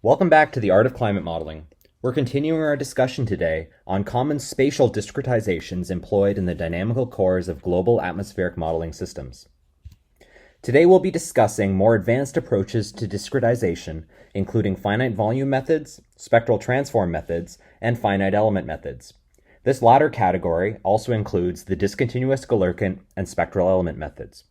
Welcome back to the Art of Climate Modeling. We're continuing our discussion today on common spatial discretizations employed in the dynamical cores of global atmospheric modeling systems. Today we'll be discussing more advanced approaches to discretization, including finite volume methods, spectral transform methods, and finite element methods. This latter category also includes the discontinuous Galerkin and spectral element methods.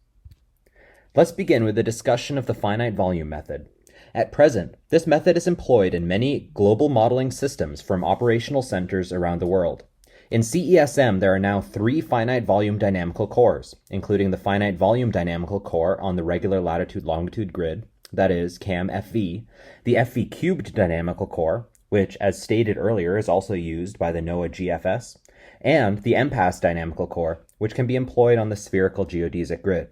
Let's begin with a discussion of the finite volume method. At present, this method is employed in many global modeling systems from operational centers around the world. In CESM, there are now 3 finite volume dynamical cores, including the finite volume dynamical core on the regular latitude-longitude grid, that is, CAM-FV, the FV cubed dynamical core, which, as stated earlier, is also used by the NOAA GFS, and the MPAS dynamical core, which can be employed on the spherical geodesic grid.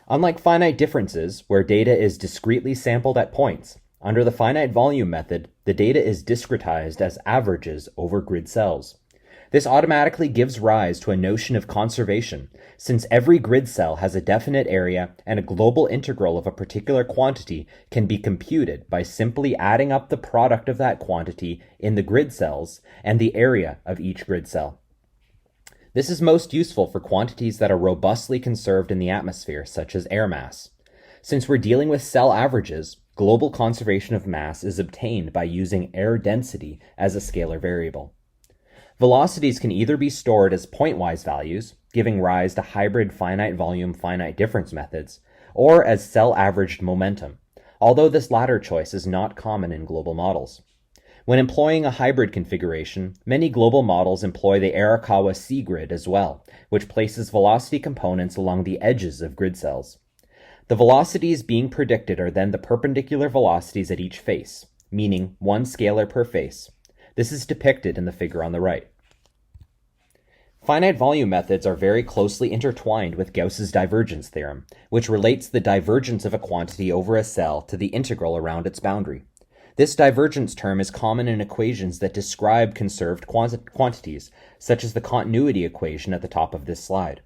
Unlike finite differences, where data is discretely sampled at points, under the finite volume method, the data is discretized as averages over grid cells. This automatically gives rise to a notion of conservation, since every grid cell has a definite area and a global integral of a particular quantity can be computed by simply adding up the product of that quantity in the grid cells and the area of each grid cell. This is most useful for quantities that are robustly conserved in the atmosphere, such as air mass. Since we're dealing with cell averages, global conservation of mass is obtained by using air density as a scalar variable. Velocities can either be stored as pointwise values, giving rise to hybrid finite volume finite difference methods, or as cell-averaged momentum, although this latter choice is not common in global models. When employing a hybrid configuration, many global models employ the Arakawa C-grid as well, which places velocity components along the edges of grid cells. The velocities being predicted are then the perpendicular velocities at each face, meaning one scalar per face. This is depicted in the figure on the right. Finite volume methods are very closely intertwined with Gauss's divergence theorem, which relates the divergence of a quantity over a cell to the integral around its boundary. This divergence term is common in equations that describe conserved quantities, such as the continuity equation at the top of this slide.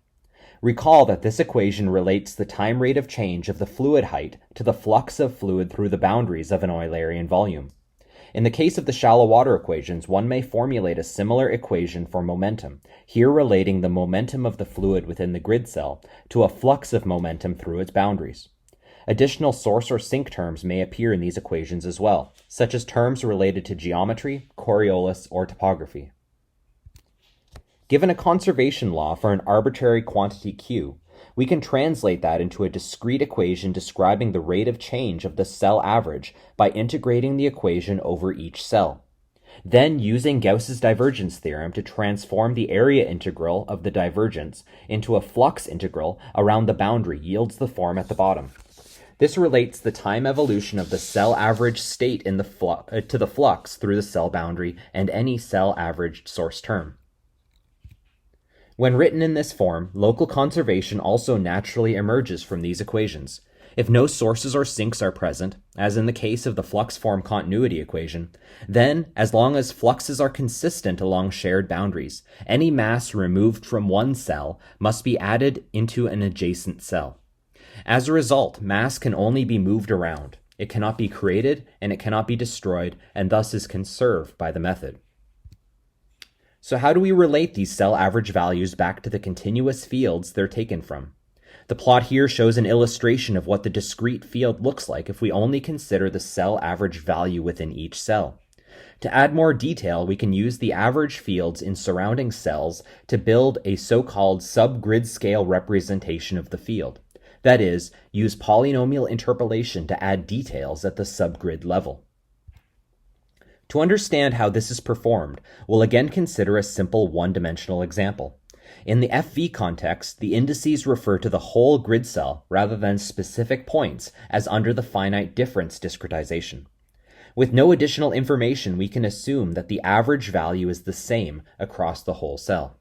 Recall that this equation relates the time rate of change of the fluid height to the flux of fluid through the boundaries of an Eulerian volume. In the case of the shallow water equations, one may formulate a similar equation for momentum, here relating the momentum of the fluid within the grid cell to a flux of momentum through its boundaries. Additional source or sink terms may appear in these equations as well, such as terms related to geometry, Coriolis, or topography. Given a conservation law for an arbitrary quantity Q, we can translate that into a discrete equation describing the rate of change of the cell average by integrating the equation over each cell. Then using Gauss's divergence theorem to transform the area integral of the divergence into a flux integral around the boundary yields the form at the bottom. This relates the time evolution of the cell average state in to the flux through the cell boundary and any cell averaged source term. When written in this form, local conservation also naturally emerges from these equations. If no sources or sinks are present, as in the case of the flux form continuity equation, then, as long as fluxes are consistent along shared boundaries, any mass removed from one cell must be added into an adjacent cell. As a result, mass can only be moved around. It cannot be created, and it cannot be destroyed, and thus is conserved by the method. So how do we relate these cell average values back to the continuous fields they're taken from? The plot here shows an illustration of what the discrete field looks like if we only consider the cell average value within each cell. To add more detail, we can use the average fields in surrounding cells to build a so-called subgrid scale representation of the field. That is, use polynomial interpolation to add details at the subgrid level. To understand how this is performed, we'll again consider a simple one-dimensional example. In the FV context, the indices refer to the whole grid cell rather than specific points as under the finite difference discretization. With no additional information, we can assume that the average value is the same across the whole cell.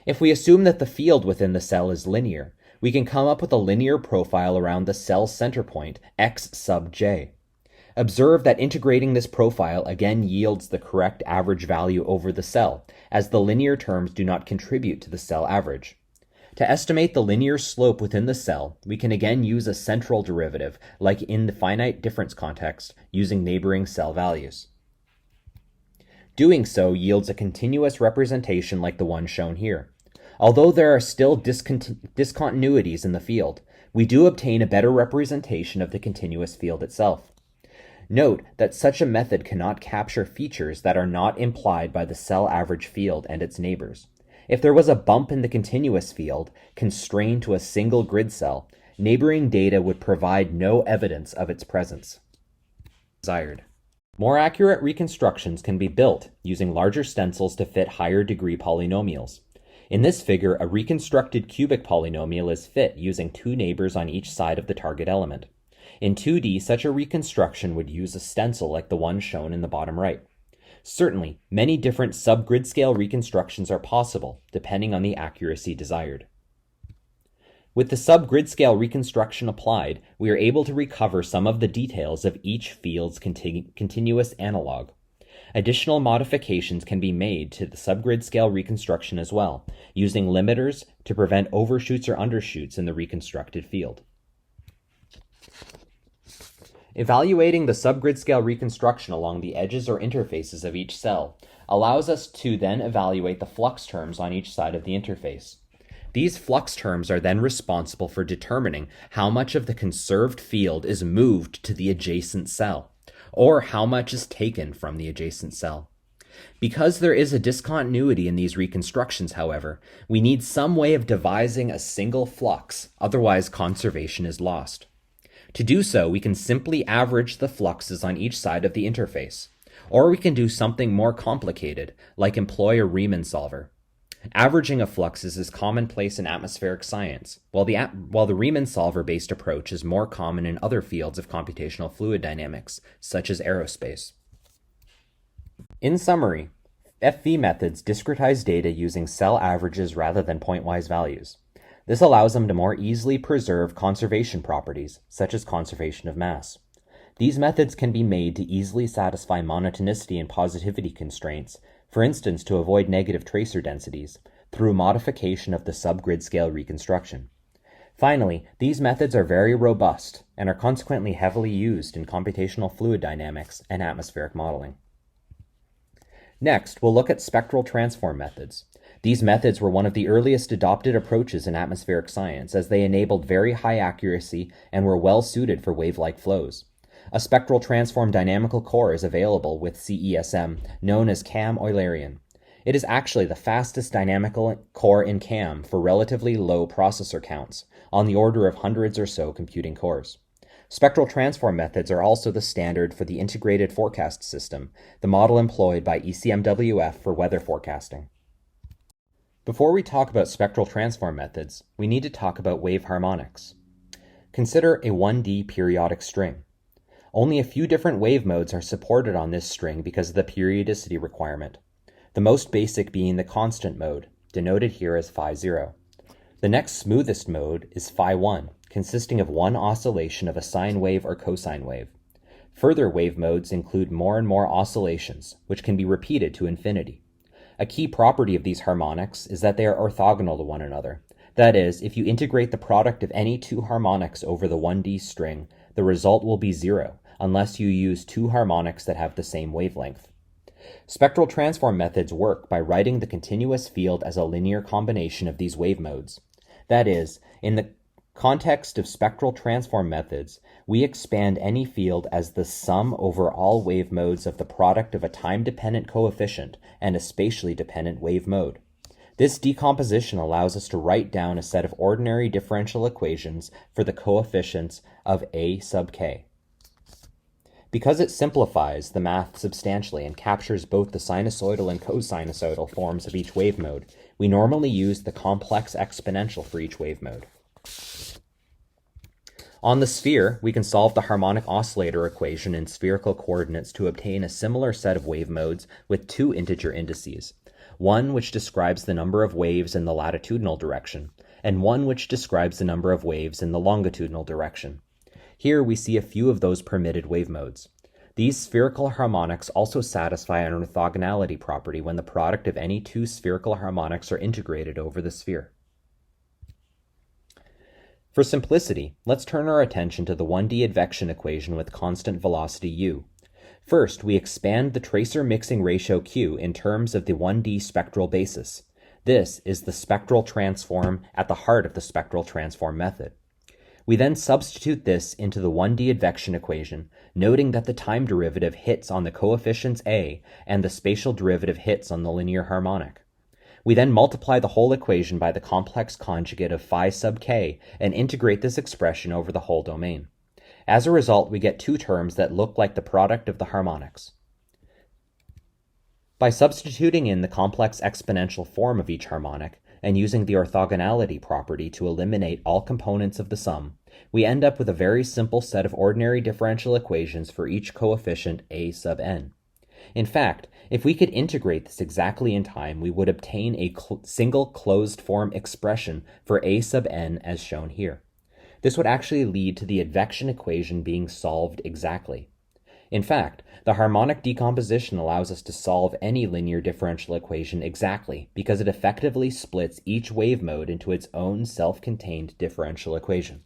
If we assume that the field within the cell is linear, we can come up with a linear profile around the cell center point, x sub j. Observe that integrating this profile again yields the correct average value over the cell, as the linear terms do not contribute to the cell average. To estimate the linear slope within the cell, we can again use a central derivative, like in the finite difference context, using neighboring cell values. Doing so yields a continuous representation like the one shown here. Although there are still discontinuities in the field, we do obtain a better representation of the continuous field itself. Note that such a method cannot capture features that are not implied by the cell average field and its neighbors. If there was a bump in the continuous field, constrained to a single grid cell, neighboring data would provide no evidence of its presence. Desired. More accurate reconstructions can be built using larger stencils to fit higher degree polynomials. In this figure, a reconstructed cubic polynomial is fit using two neighbors on each side of the target element. In 2D, such a reconstruction would use a stencil like the one shown in the bottom right. Certainly, many different subgrid scale reconstructions are possible, depending on the accuracy desired. With the subgrid scale reconstruction applied, we are able to recover some of the details of each field's continuous analog. Additional modifications can be made to the subgrid scale reconstruction as well, using limiters to prevent overshoots or undershoots in the reconstructed field. Evaluating the subgrid scale reconstruction along the edges or interfaces of each cell allows us to then evaluate the flux terms on each side of the interface. These flux terms are then responsible for determining how much of the conserved field is moved to the adjacent cell, or how much is taken from the adjacent cell. Because there is a discontinuity in these reconstructions, however, we need some way of devising a single flux, otherwise conservation is lost. To do so, we can simply average the fluxes on each side of the interface, or we can do something more complicated, like employ a Riemann solver. Averaging of fluxes is commonplace in atmospheric science, while the Riemann solver-based approach is more common in other fields of computational fluid dynamics, such as aerospace. In summary, FV methods discretize data using cell averages rather than pointwise values. This allows them to more easily preserve conservation properties, such as conservation of mass. These methods can be made to easily satisfy monotonicity and positivity constraints, for instance to avoid negative tracer densities, through modification of the subgrid scale reconstruction. Finally, these methods are very robust and are consequently heavily used in computational fluid dynamics and atmospheric modeling. Next, we'll look at spectral transform methods. These methods were one of the earliest adopted approaches in atmospheric science, as they enabled very high accuracy and were well suited for wave-like flows. A spectral transform dynamical core is available with CESM, known as CAM Eulerian. It is actually the fastest dynamical core in CAM for relatively low processor counts, on the order of hundreds or so computing cores. Spectral transform methods are also the standard for the integrated forecast system, the model employed by ECMWF for weather forecasting. Before we talk about spectral transform methods, we need to talk about wave harmonics. Consider a 1D periodic string. Only a few different wave modes are supported on this string because of the periodicity requirement, the most basic being the constant mode, denoted here as phi0. The next smoothest mode is phi1, consisting of one oscillation of a sine wave or cosine wave. Further wave modes include more and more oscillations, which can be repeated to infinity. A key property of these harmonics is that they are orthogonal to one another. That is, if you integrate the product of any two harmonics over the 1D string, the result will be zero, unless you use two harmonics that have the same wavelength. Spectral transform methods work by writing the continuous field as a linear combination of these wave modes. That is, in the context of spectral transform methods, we expand any field as the sum over all wave modes of the product of a time-dependent coefficient and a spatially dependent wave mode. This decomposition allows us to write down a set of ordinary differential equations for the coefficients of A sub k. Because it simplifies the math substantially and captures both the sinusoidal and cosinusoidal forms of each wave mode, we normally use the complex exponential for each wave mode. On the sphere, we can solve the harmonic oscillator equation in spherical coordinates to obtain a similar set of wave modes with two integer indices, one which describes the number of waves in the latitudinal direction, and one which describes the number of waves in the longitudinal direction. Here we see a few of those permitted wave modes. These spherical harmonics also satisfy an orthogonality property when the product of any two spherical harmonics are integrated over the sphere. For simplicity, let's turn our attention to the 1D advection equation with constant velocity u. First, we expand the tracer mixing ratio q in terms of the 1D spectral basis. This is the spectral transform at the heart of the spectral transform method. We then substitute this into the 1D advection equation, noting that the time derivative hits on the coefficients a and the spatial derivative hits on the linear harmonic. We then multiply the whole equation by the complex conjugate of phi sub k and integrate this expression over the whole domain. As a result, we get two terms that look like the product of the harmonics. By substituting in the complex exponential form of each harmonic and using the orthogonality property to eliminate all components of the sum, we end up with a very simple set of ordinary differential equations for each coefficient a sub n. In fact, if we could integrate this exactly in time, we would obtain a single closed form expression for a sub n as shown here. This would actually lead to the advection equation being solved exactly. In fact, the harmonic decomposition allows us to solve any linear differential equation exactly because it effectively splits each wave mode into its own self-contained differential equation.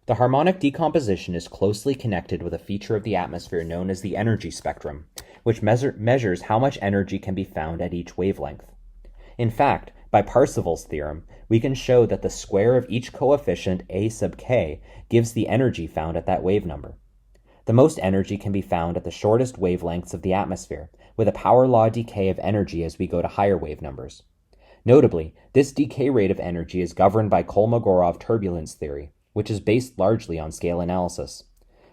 The harmonic decomposition is closely connected with a feature of the atmosphere known as the energy spectrum, which measures how much energy can be found at each wavelength. In fact, by Parseval's theorem, we can show that the square of each coefficient a sub k gives the energy found at that wave number. The most energy can be found at the shortest wavelengths of the atmosphere, with a power law decay of energy as we go to higher wave numbers. Notably, this decay rate of energy is governed by Kolmogorov turbulence theory, which is based largely on scale analysis.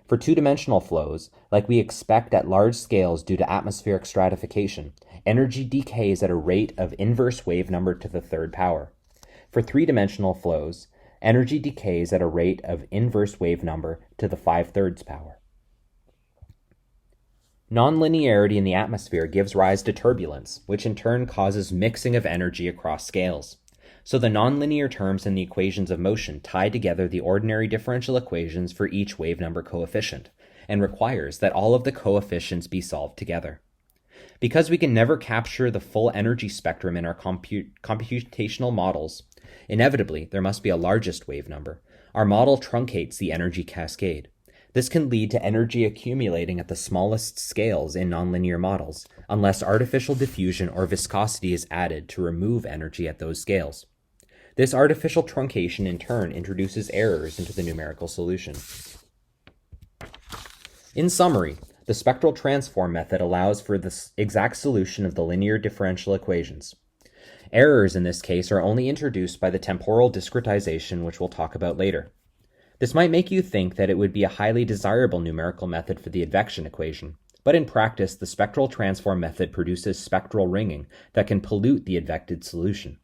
For two-dimensional flows, like we expect at large scales due to atmospheric stratification, energy decays at a rate of inverse wave number to the third power. For three-dimensional flows, energy decays at a rate of inverse wave number to the 5/3 power. Nonlinearity in the atmosphere gives rise to turbulence, which in turn causes mixing of energy across scales. So the nonlinear terms in the equations of motion tie together the ordinary differential equations for each wave number coefficient, and requires that all of the coefficients be solved together. Because we can never capture the full energy spectrum in our computational models, inevitably there must be a largest wave number. Our model truncates the energy cascade. This can lead to energy accumulating at the smallest scales in nonlinear models, unless artificial diffusion or viscosity is added to remove energy at those scales. This artificial truncation in turn introduces errors into the numerical solution. In summary, the spectral transform method allows for the exact solution of the linear differential equations. Errors in this case are only introduced by the temporal discretization, which we'll talk about later. This might make you think that it would be a highly desirable numerical method for the advection equation, but in practice, the spectral transform method produces spectral ringing that can pollute the advected solution.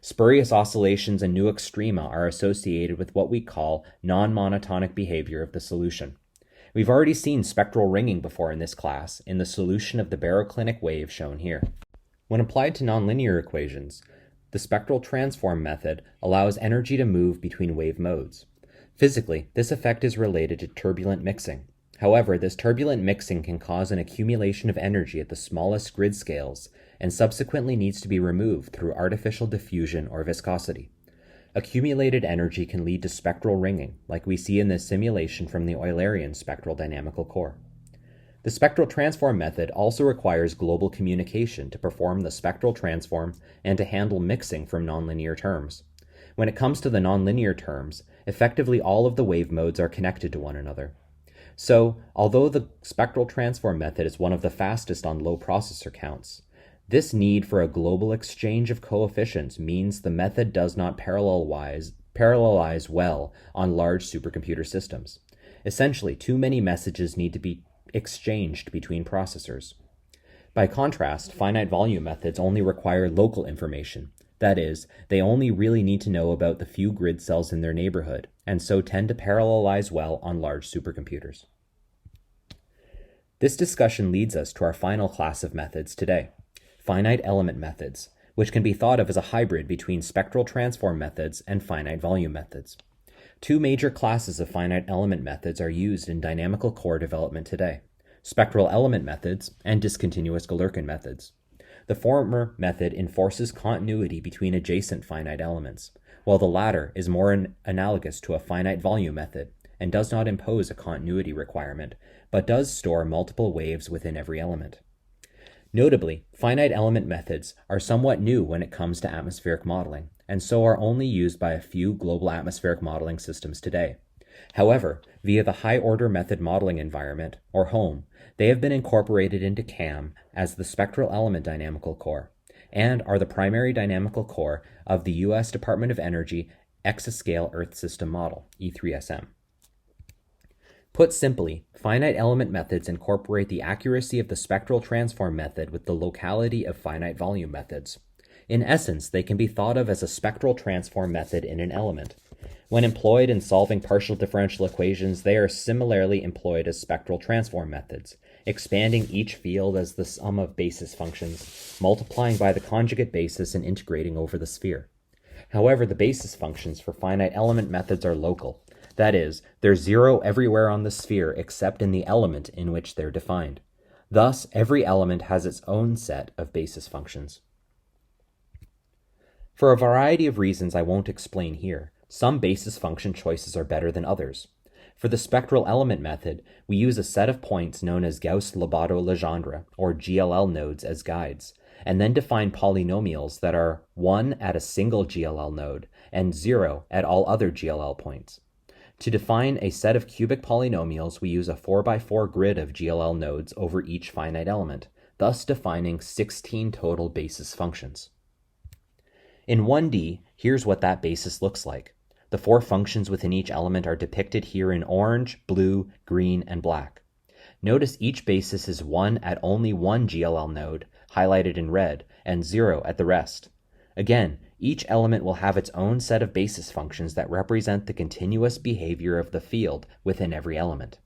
Spurious oscillations and new extrema are associated with what we call non-monotonic behavior of the solution. We've already seen spectral ringing before in this class in the solution of the baroclinic wave shown here. When applied to nonlinear equations, the spectral transform method allows energy to move between wave modes. Physically, this effect is related to turbulent mixing. However, this turbulent mixing can cause an accumulation of energy at the smallest grid scales and subsequently needs to be removed through artificial diffusion or viscosity. Accumulated energy can lead to spectral ringing, like we see in this simulation from the Eulerian spectral dynamical core. The spectral transform method also requires global communication to perform the spectral transform and to handle mixing from nonlinear terms. When it comes to the nonlinear terms, effectively all of the wave modes are connected to one another. So, although the spectral transform method is one of the fastest on low processor counts, this need for a global exchange of coefficients means the method does not parallelize well on large supercomputer systems. Essentially, too many messages need to be exchanged between processors. By contrast, finite volume methods only require local information. That is, they only really need to know about the few grid cells in their neighborhood, and so tend to parallelize well on large supercomputers. This discussion leads us to our final class of methods today, finite element methods, which can be thought of as a hybrid between spectral transform methods and finite volume methods. Two major classes of finite element methods are used in dynamical core development today, spectral element methods and discontinuous Galerkin methods. The former method enforces continuity between adjacent finite elements, while the latter is more analogous to a finite volume method and does not impose a continuity requirement, but does store multiple waves within every element. Notably, finite element methods are somewhat new when it comes to atmospheric modeling, and so are only used by a few global atmospheric modeling systems today. However, via the high-order method modeling environment, or HOME, they have been incorporated into CAM as the Spectral Element Dynamical Core, and are the primary dynamical core of the U.S. Department of Energy Exascale Earth System Model, E3SM. Put simply, finite element methods incorporate the accuracy of the spectral transform method with the locality of finite volume methods. In essence, they can be thought of as a spectral transform method in an element. When employed in solving partial differential equations, they are similarly employed as spectral transform methods, expanding each field as the sum of basis functions, multiplying by the conjugate basis and integrating over the sphere. However, the basis functions for finite element methods are local. That is, they're zero everywhere on the sphere except in the element in which they're defined. Thus, every element has its own set of basis functions. For a variety of reasons I won't explain here, some basis function choices are better than others. For the spectral element method, we use a set of points known as Gauss-Lobato-Legendre, or GLL nodes, as guides, and then define polynomials that are 1 at a single GLL node and 0 at all other GLL points. To define a set of cubic polynomials, we use a 4x4 grid of GLL nodes over each finite element, thus defining 16 total basis functions. In 1D, here's what that basis looks like. The 4 functions within each element are depicted here in orange, blue, green, and black. Notice each basis is 1 at only one GLL node, highlighted in red, and 0 at the rest. Again, each element will have its own set of basis functions that represent the continuous behavior of the field within every element.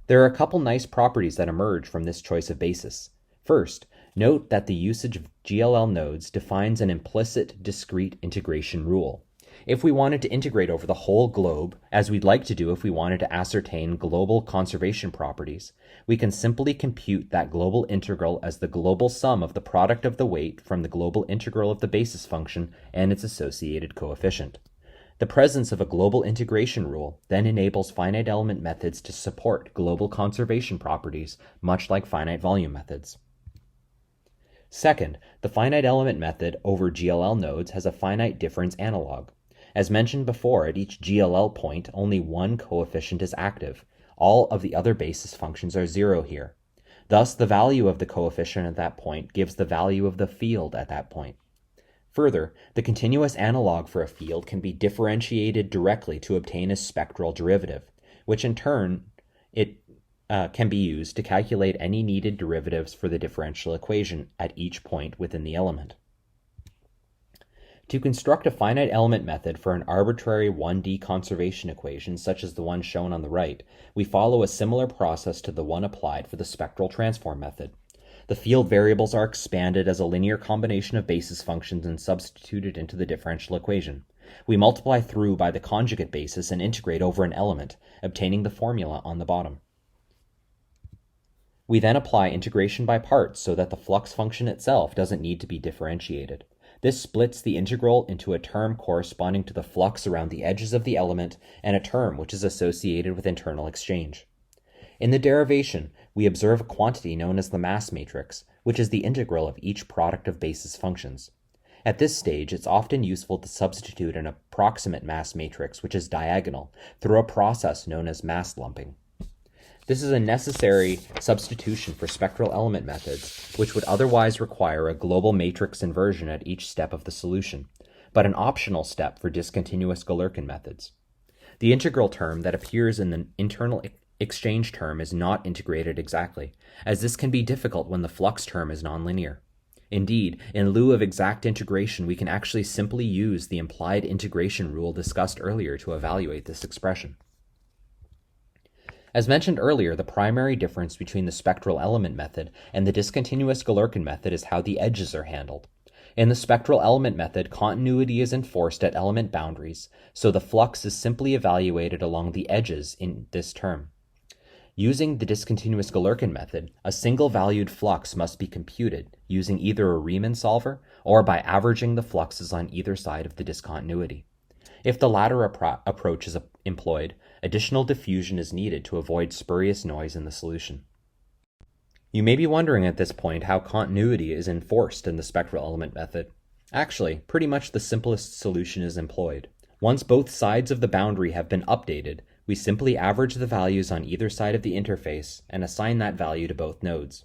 There are a couple nice properties that emerge from this choice of basis. First, note that the usage of GLL nodes defines an implicit discrete integration rule. If we wanted to integrate over the whole globe, as we'd like to do if we wanted to ascertain global conservation properties, we can simply compute that global integral as the global sum of the product of the weight from the global integral of the basis function and its associated coefficient. The presence of a global integration rule then enables finite element methods to support global conservation properties, much like finite volume methods. Second, the finite element method over GLL nodes has a finite difference analog. As mentioned before, at each GLL point, only one coefficient is active. All of the other basis functions are 0 here. Thus, the value of the coefficient at that point gives the value of the field at that point. Further, the continuous analog for a field can be differentiated directly to obtain a spectral derivative, which in turn can be used to calculate any needed derivatives for the differential equation at each point within the element. To construct a finite element method for an arbitrary 1D conservation equation, such as the one shown on the right, we follow a similar process to the one applied for the spectral transform method. The field variables are expanded as a linear combination of basis functions and substituted into the differential equation. We multiply through by the conjugate basis and integrate over an element, obtaining the formula on the bottom. We then apply integration by parts so that the flux function itself doesn't need to be differentiated. This splits the integral into a term corresponding to the flux around the edges of the element and a term which is associated with internal exchange. In the derivation, we observe a quantity known as the mass matrix, which is the integral of each product of basis functions. At this stage, it's often useful to substitute an approximate mass matrix, which is diagonal, through a process known as mass lumping. This is a necessary substitution for spectral element methods, which would otherwise require a global matrix inversion at each step of the solution, but an optional step for discontinuous Galerkin methods. The integral term that appears in the internal exchange term is not integrated exactly, as this can be difficult when the flux term is nonlinear. Indeed, in lieu of exact integration, we can actually simply use the implied integration rule discussed earlier to evaluate this expression. As mentioned earlier, the primary difference between the spectral element method and the discontinuous Galerkin method is how the edges are handled. In the spectral element method, continuity is enforced at element boundaries, so the flux is simply evaluated along the edges in this term. Using the discontinuous Galerkin method, a single-valued flux must be computed using either a Riemann solver or by averaging the fluxes on either side of the discontinuity. If the latter approach is employed, additional diffusion is needed to avoid spurious noise in the solution. You may be wondering at this point how continuity is enforced in the spectral element method. Actually, pretty much the simplest solution is employed. Once both sides of the boundary have been updated, we simply average the values on either side of the interface and assign that value to both nodes.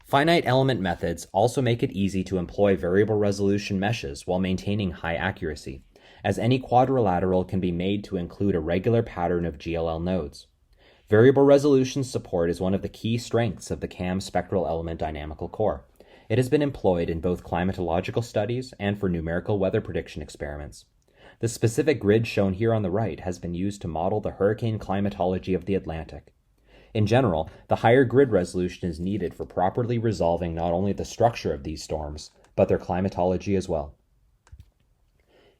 Finite element methods also make it easy to employ variable resolution meshes while maintaining high accuracy, as any quadrilateral can be made to include a regular pattern of GLL nodes. Variable resolution support is one of the key strengths of the CAM spectral element dynamical core. It has been employed in both climatological studies and for numerical weather prediction experiments. The specific grid shown here on the right has been used to model the hurricane climatology of the Atlantic. In general, the higher grid resolution is needed for properly resolving not only the structure of these storms, but their climatology as well.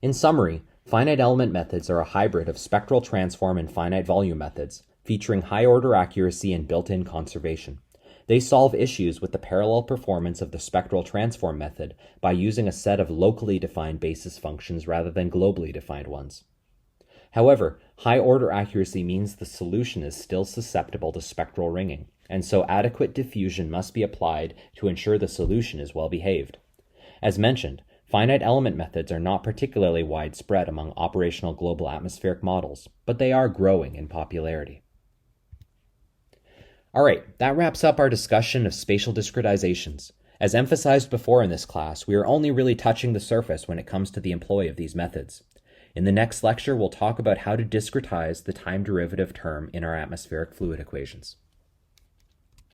In summary, finite element methods are a hybrid of spectral transform and finite volume methods, featuring high-order accuracy and built-in conservation. They solve issues with the parallel performance of the spectral transform method by using a set of locally defined basis functions rather than globally defined ones. However, high-order accuracy means the solution is still susceptible to spectral ringing, and so adequate diffusion must be applied to ensure the solution is well behaved. As mentioned, finite element methods are not particularly widespread among operational global atmospheric models, but they are growing in popularity. Alright, that wraps up our discussion of spatial discretizations. As emphasized before in this class, we are only really touching the surface when it comes to the employ of these methods. In the next lecture, we'll talk about how to discretize the time derivative term in our atmospheric fluid equations.